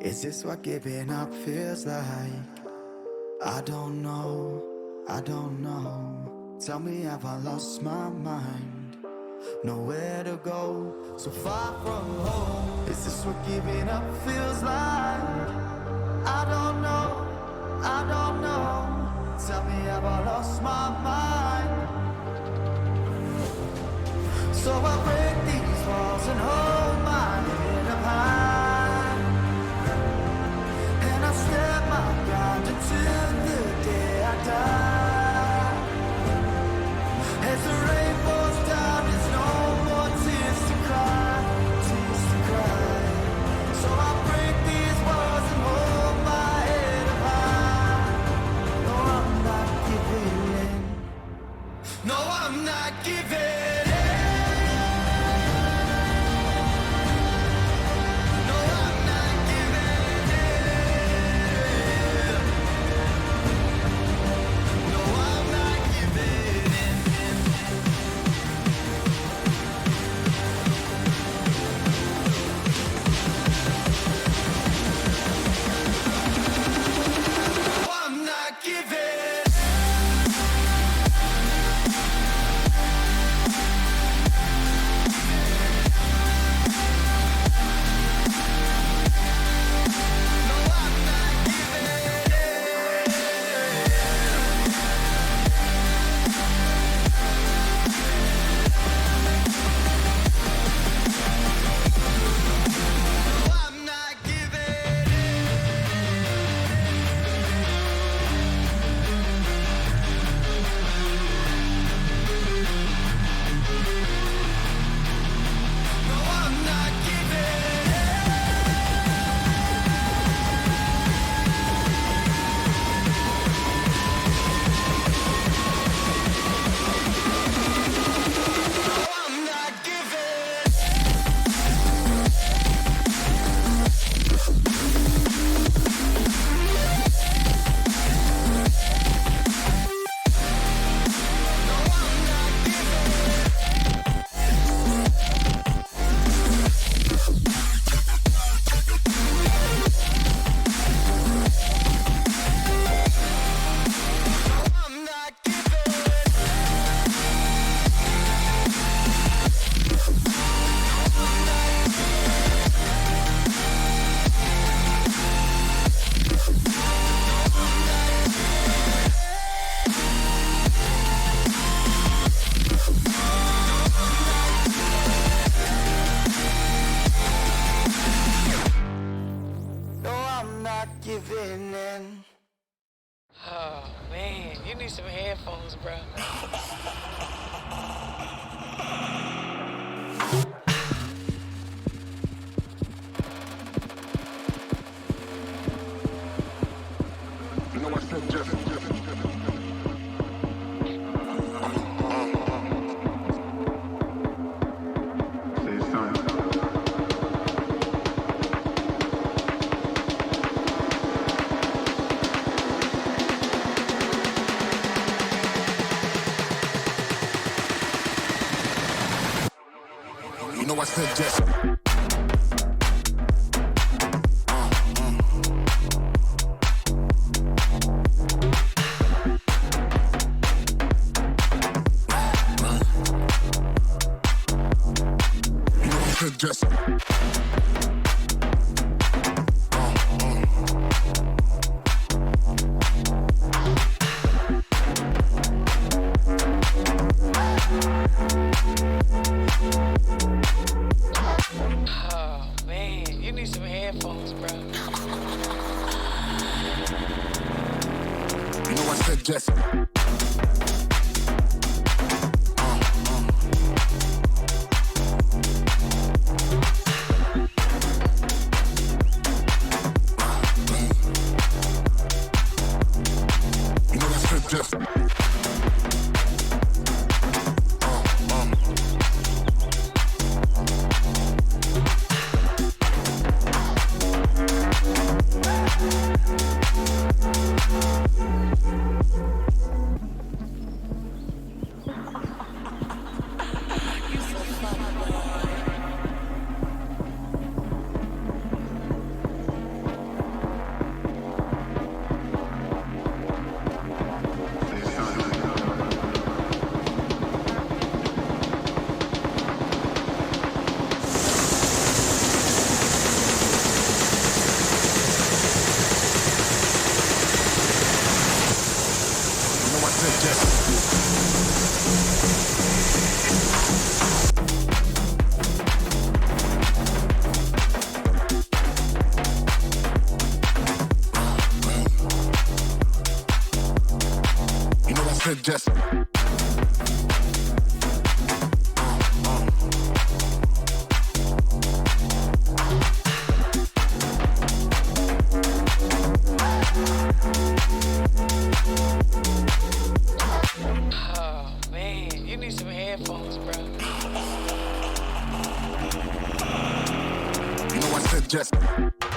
Is this what giving up feels like? I don't know, I don't know. Tell me, have I lost my mind? Nowhere to go, so far from home. Is this what giving up feels like? I don't know, I don't know. Tell me, have I lost my mind? So I break these walls and hold my head up high, and I step my ground until the day I die. As the rain falls down, there's no more tears to cry, tears to cry. So I break these walls and hold my head up high. No, I'm not giving in. No, I'm not giving in. Giving in. Oh man, you need some headphones, bro. You know I said Jeff. Say something. You know I said Jeff. Just Oh man, you need some headphones, bro. you know I said just Jessica.